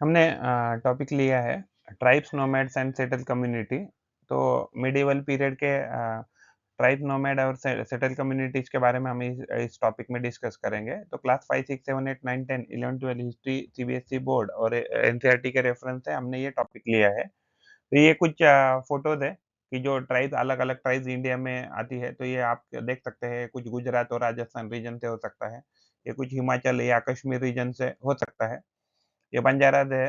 हमने टॉपिक लिया है tribes, nomads and settle community. तो मिडिवल पीरियड के ट्राइब, नोमैड और सेटल कम्युनिटीज के बारे में हम इस टॉपिक में डिस्कस करेंगे। तो क्लास 5, 6, 7, 8, 9, 10, 11, 12 हिस्ट्री सीबीएसई बोर्ड और एनसीईआरटी के रेफरेंस से हमने ये टॉपिक लिया है। तो ये कुछ फोटोज है कि जो ट्राइब, अलग अलग ट्राइब्स इंडिया में आती है। तो ये आप देख सकते हैं, कुछ गुजरात और राजस्थान रीजन से हो सकता है, ये कुछ हिमाचल या कश्मीर रीजन से हो सकता है। ये बंजारास है,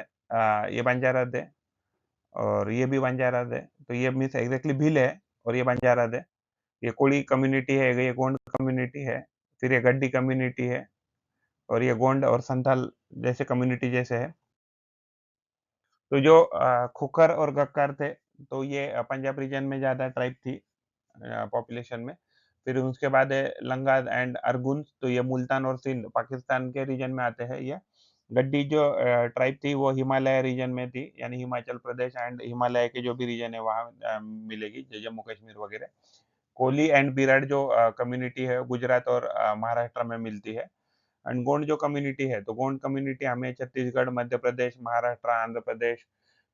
ये बंजारास है और ये भी बंजारास है। तो ये मीन्स एग्ज़ैक्टली भील है और ये बंजारास है। ये कोली कम्युनिटी है, ये गोंड कम्युनिटी है, फिर ये गड्डी कम्युनिटी है और ये गोंड और संथाल जैसे कम्युनिटी जैसे है। तो जो खुखर और गक्कर थे, तो ये पंजाब रीजन में ज़्यादा ट्राइब थी पॉपुलेशन में। फिर उसके बाद है लंगार एंड अरगुन्स, तो ये मुल्तान और सिंध पाकिस्तान के रीजन में आते हैं ये। गड्डी जो ट्राइब थी वो हिमालय रीजन में थी, यानी हिमाचल प्रदेश एंड हिमालय के जो भी रीजन है वहाँ मिलेगी, जम्मू कश्मीर वगैरह। कोली एंड बिराड़ जो कम्युनिटी है गुजरात और महाराष्ट्र में मिलती है। एंड गोंड जो कम्युनिटी है, तो गोंड कम्युनिटी हमें छत्तीसगढ़, मध्य प्रदेश, महाराष्ट्र, आंध्र प्रदेश,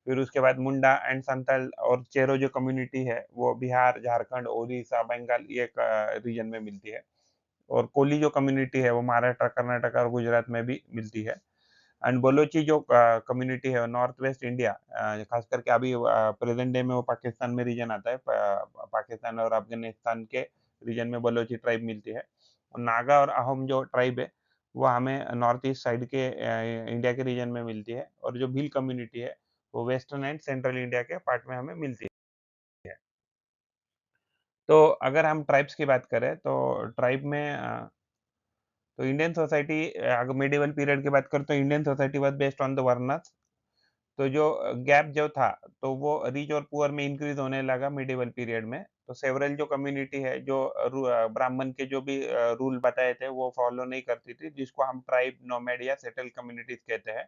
फिर उसके बाद मुंडा एंड संथाल और चेरो जो कम्युनिटी है, वो बिहार, झारखंड, ओडिशा, बंगाल ये रीजन में मिलती है। और कोली जो कम्युनिटी है, वो महाराष्ट्र, कर्नाटक और गुजरात में भी मिलती है। एंड बलोची जो कम्युनिटी है, नॉर्थ वेस्ट इंडिया, खास करके अभी प्रेजेंट डे में वो पाकिस्तान में रीजन आता है। पाकिस्तान और अफगानिस्तान के रीजन में बलोची ट्राइब मिलती है। और नागा और अहोम जो ट्राइब है, वो हमें नॉर्थ ईस्ट साइड के इंडिया के रीजन में मिलती है। और जो भील कम्युनिटी है, वो वेस्टर्न एंड सेंट्रल इंडिया के पार्ट में हमें मिलती है। तो अगर हम ट्राइब्स की बात करें, तो ट्राइब में तो इंडियन सोसाइटी, अगर मिडिवल पीरियड की बात करें, तो Indian society was based on the varnas. तो जो गैप जो था, तो वो रिच और पुअर में इंक्रीज होने लगा मिडिवल पीरियड में। तो सेवरल जो कम्युनिटी है, जो ब्राह्मण के जो भी रूल बताए थे वो फॉलो नहीं करती थी, जिसको हम ट्राइब, नोमैड या सेटल कम्युनिटीज कहते हैं।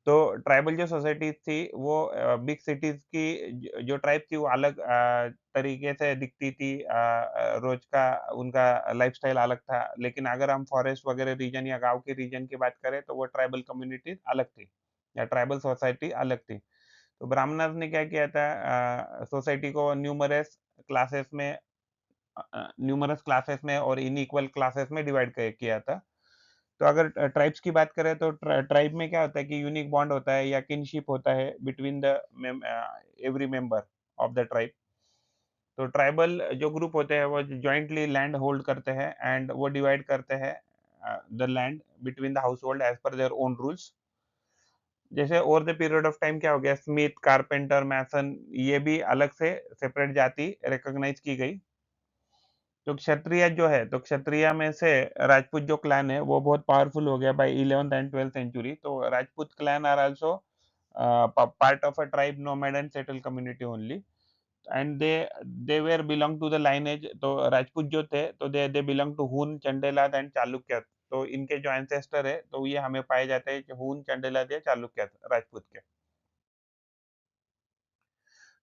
तो ट्राइबल जो सोसाइटीज थी, वो बिग सिटीज की जो ट्राइब थी वो अलग तरीके से दिखती थी। रोज का उनका लाइफस्टाइल अलग था। लेकिन अगर हम फॉरेस्ट वगैरह रीजन या गांव के रीजन की बात करें, तो वो ट्राइबल कम्युनिटीज अलग थी या ट्राइबल सोसाइटी अलग थी। तो ब्राह्मणर्स ने क्या किया था, सोसाइटी को न्यूमरस क्लासेस में और इनइक्वल क्लासेस में डिवाइड किया था। तो अगर ट्राइब्स की बात करें, तो ट्राइब में क्या होता है कि यूनिक बॉन्ड होता है या किनशिप होता है between the every member of the tribe. तो ट्राइबल जो ग्रुप होते हैं वो जॉइंटली लैंड होल्ड करते हैं एंड वो डिवाइड करते हैं the land between the household as per their own rules. जैसे over the period of time क्या हो गया, स्मिथ, कारपेंटर, मैसन, ये भी अलग से सेपरेट जाति रिकॉग्नाइज की गई। तो क्षत्रिय जो है, तो क्षत्रिय में से राजपूत जो क्लैन है वो बहुत पावरफुल हो गया bye 11th and 12th century. तो Rajput clan are also part of a tribe, nomad and settle community only. And they were belong to the lineage. तो राजपूत जो थे, तो दे बिलोंग टू हून, चंडेलाद एंड चालुक्य। तो इनके जो एंसेस्टर है, तो ये हमें पाए जाते हैं कि हून, चंडेलाद या चालुक्य राजपूत के।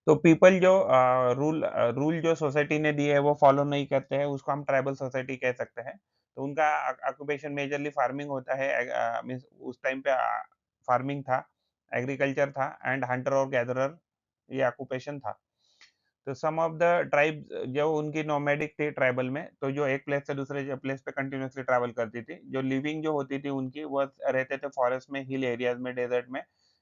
तो पीपल जो रूल जो सोसाइटी ने दिए है वो फॉलो नहीं करते हैं, उसको हम ट्राइबल सोसाइटी कह सकते हैं। तो उनका ऑक्यूपेशन मेजरली फार्मिंग होता है। मीन्स उस टाइम पे फार्मिंग था, एग्रीकल्चर था एंड हंटर और गैदरर, ये ऑक्यूपेशन था। तो सम ऑफ द ट्राइब्स जो उनकी नोमैडिक थी ट्राइबल में, तो जो एक प्लेस से दूसरे प्लेस पे कंटिन्यूअसली ट्रैवल करती थी। जो लिविंग जो होती थी उनकी, वो रहते थे फॉरेस्ट में, हिल एरियाज में, डेजर्ट में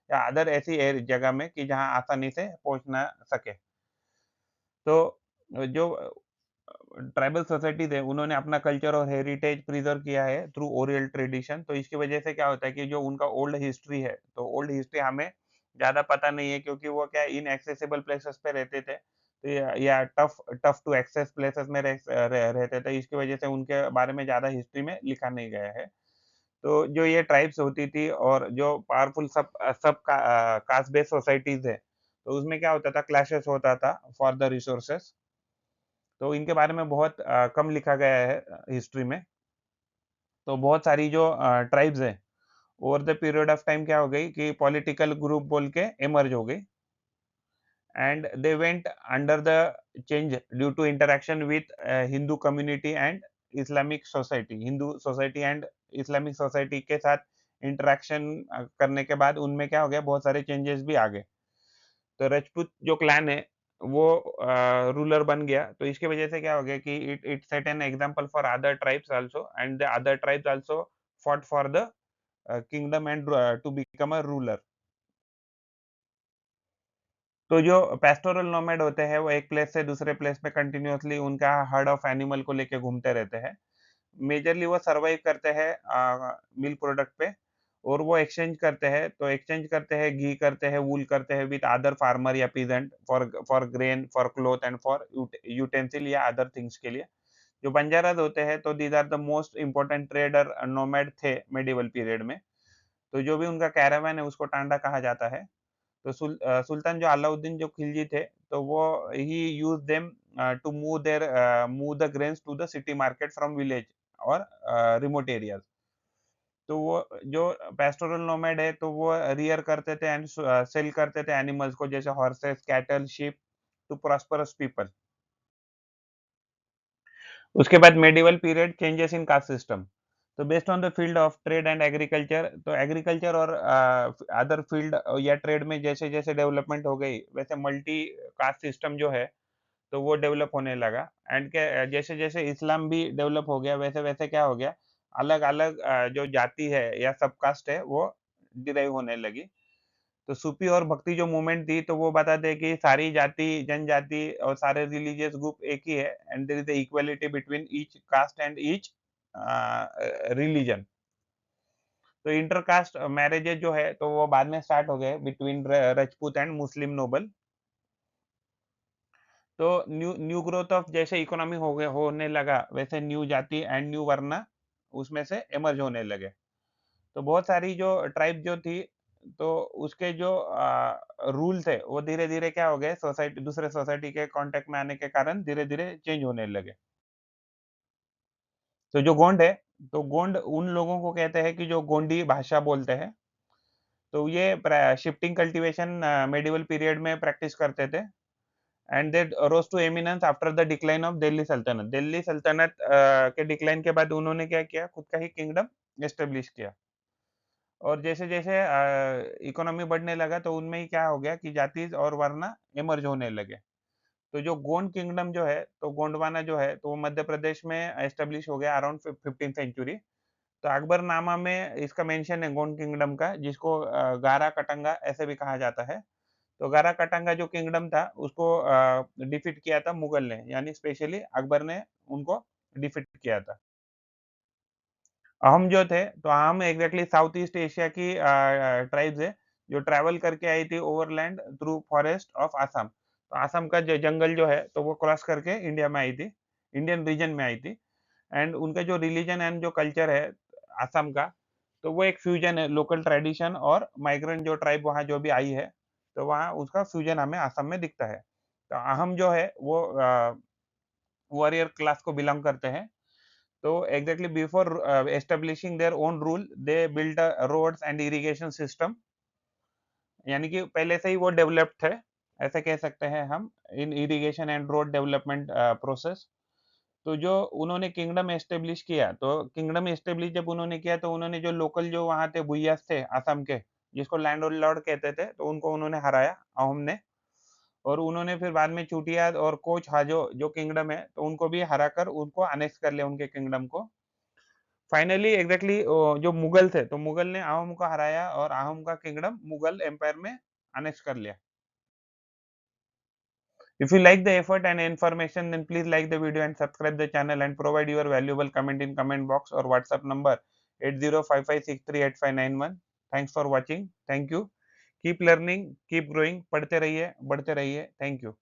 या अदर ऐसी जगह में कि जहाँ आसानी से पहुंच ना सके। तो जो ट्राइबल सोसाइटीज़ है, उन्होंने अपना कल्चर और हेरिटेज प्रिज़र्व किया है थ्रू ओरल ट्रेडिशन। तो इसकी वजह से क्या होता है कि जो उनका ओल्ड हिस्ट्री है, तो ओल्ड हिस्ट्री हमें ज़्यादा पता नहीं है, क्योंकि वो क्या इनएक्सेसिबल प्लेसेस पे रहते थे। तो या tough tough to access places में रहते थे। इसकी वजह से उनके बारे में ज़्यादा हिस्ट्री में लिखा नहीं गया है। तो जो ये ट्राइब्स होती थी और जो पावरफुल कास्ट बेस्ड सोसाइटीज़ है, तो उसमें क्या होता था, क्लैशेस होता था फॉर द रिसोर्सेस। तो इनके बारे में बहुत कम लिखा गया है हिस्ट्री में। तो बहुत सारी जो ट्राइब्स हैं, over the period of time क्या हो गई कि पॉलिटिकल ग्रुप बोल के इमर्ज हो गई and they went under the change due to interaction with Hindu community and Islamic society. Hindu society and Islamic society के साथ इंटरैक्शन करने के बाद उनमें क्या हो गया, बहुत सारे चेंजेस भी आ गए। तो राजपूत जो क्लैन है, वो रूलर बन गया, तो इसकी वजह से क्या हो गया कि it it set an example for other tribes also, and the other tribes also fought for the kingdom and to become a ruler. तो जो पैस्टोरल नोमैड होते हैं, वो एक प्लेस से दूसरे प्लेस पे कंटिन्यूअसली उनका हर्ड ऑफ एनिमल को लेके घूमते रहते हैं। मेजरली वो सर्वाइव करते हैं मिल्क प्रोडक्ट पे, और वो एक्सचेंज करते हैं, तो एक्सचेंज करते हैं, घी करते हैं, वूल करते हैं विद अदर फार्मर या peasant for for grain, for cloth and for utensil या अदर थिंग्स के लिए। जो बंजारास होते हैं, तो these are the most important trader nomad थे मेडिवल पीरियड में। तो जो भी उनका कैरावान है, उसको टांडा कहा जाता है। तो सुल्तान जो अलाउद्दीन जो खिलजी थे, तो वो ही use them to move the grains to the city market from village और रिमोट एरियाज। तो वो जो पेस्टोरल नोमैड है, तो वो रियर करते थे एंड सेल करते थे एनिमल्स को, जैसे horses, cattle, sheep, to prosperous people. उसके बाद medieval period, changes in caste system. तो based on the field of trade and agriculture, तो एग्रीकल्चर और अदर फील्ड या ट्रेड में जैसे जैसे डेवलपमेंट हो गई, वैसे मल्टी कास्ट सिस्टम जो है, तो वो डेवलप होने लगा। एंड क्या, जैसे जैसे इस्लाम भी डेवलप हो गया, वैसे वैसे क्या हो गया, अलग अलग जो जाति है या सब कास्ट है, वो डिराइव होने लगी। तो सूफी और भक्ति जो मूवमेंट थी, तो वो बताते हैं कि सारी जाति, जनजाति और सारे रिलीजियस ग्रुप एक ही है, and there is the equality between each caste and each religion. तो इंटरकास्ट मैरिजेज जो है, तो वो बाद में स्टार्ट हो गए between Rajput and Muslim noble. तो न्यू न्यू ग्रोथ ऑफ जैसे इकोनॉमी हो गए होने लगा, वैसे न्यू जाति एंड न्यू वर्ना उसमें से इमर्ज होने लगे। तो बहुत सारी जो ट्राइब जो थी, तो उसके जो रूल थे, वो धीरे धीरे क्या हो गए, सोसाइटी, दूसरे सोसाइटी के कांटेक्ट में आने के कारण धीरे धीरे चेंज होने लगे। तो जो गोंड है, तो गोंड उन लोगों को कहते हैं कि जो गोंडी भाषा बोलते हैं। तो ये शिफ्टिंग कल्टीवेशन मेडिवल पीरियड में प्रैक्टिस करते थे, and they rose to eminence after the decline of Delhi Sultanat. Delhi सल्तनत के डिक्लाइन के बाद उन्होंने क्या किया, खुद का ही किंगडम एस्टेब्लिश किया। और जैसे जैसे इकोनॉमी बढ़ने लगा, तो उनमें ही क्या हो गया कि जाति और वरना इमर्ज होने लगे। तो जो गोंड किंगडम जो है, तो गोंडवाना जो है, तो वो मध्य प्रदेश में एस्टेब्लिश हो गया अराउंड 15th सेंचुरी। तो अकबरनामा में इसका मेंशन है गोंड किंगडम का, जिसको गारा कटंगा ऐसे भी कहा जाता है। तो गारा कटांगा जो किंगडम था, उसको डिफीट किया था मुगल ने, यानी स्पेशली अकबर ने उनको डिफीट किया था। अहम जो थे, तो अहम एग्जैक्टली साउथ ईस्ट एशिया की ट्राइब्स है, जो ट्रैवल करके आई थी overland through forest of Assam. तो आसाम का जो जंगल जो है, तो वो क्रॉस करके इंडिया में आई थी, इंडियन रीजन में आई थी। एंड उनका जो रिलीजन एंड जो कल्चर है आसाम का, तो वो एक फ्यूजन है लोकल ट्रेडिशन और माइग्रेंट जो ट्राइब वहाँ जो भी आई है, तो वहाँ उसका फ्यूजन हमें आसाम में दिखता है। तो अहम जो है, वो वॉरियर क्लास को बिलोंग करते हैं। तो exactly before establishing their own rule, they build roads and irrigation system, यानी कि पहले से ही वो डेवलप्ड थे, ऐसे कह सकते हैं हम, in irrigation and road development process. तो जो उन्होंने किंगडम एस्टेब्लिश किया, तो किंगडम एस्टेब्लिश जब उन्होंने किया, तो उन्होंने जो लोकल जो वहाँ थे भुइयास थे आसाम के, जिसको लैंड लॉर्ड कहते थे, तो उनको उन्होंने हराया अहोम ने। और उन्होंने फिर बाद में चूटिया और कोच हाजो जो किंगडम है, तो उनको भी हराकर उनको अनेक्स कर लिया उनके किंगडम को। फाइनली एग्जैक्टली जो मुगल थे, तो मुगल ने अहोम को हराया और अहोम का किंगडम मुगल एम्पायर में अनेक्स कर लिया। If you like the effort and information, then please like the video and subscribe the channel and provide your valuable comment in comment box or WhatsApp number 8055638591। Thanks for watching. Thank you. Keep learning, keep growing. पढ़ते रहिए, बढ़ते रहिए। Thank you.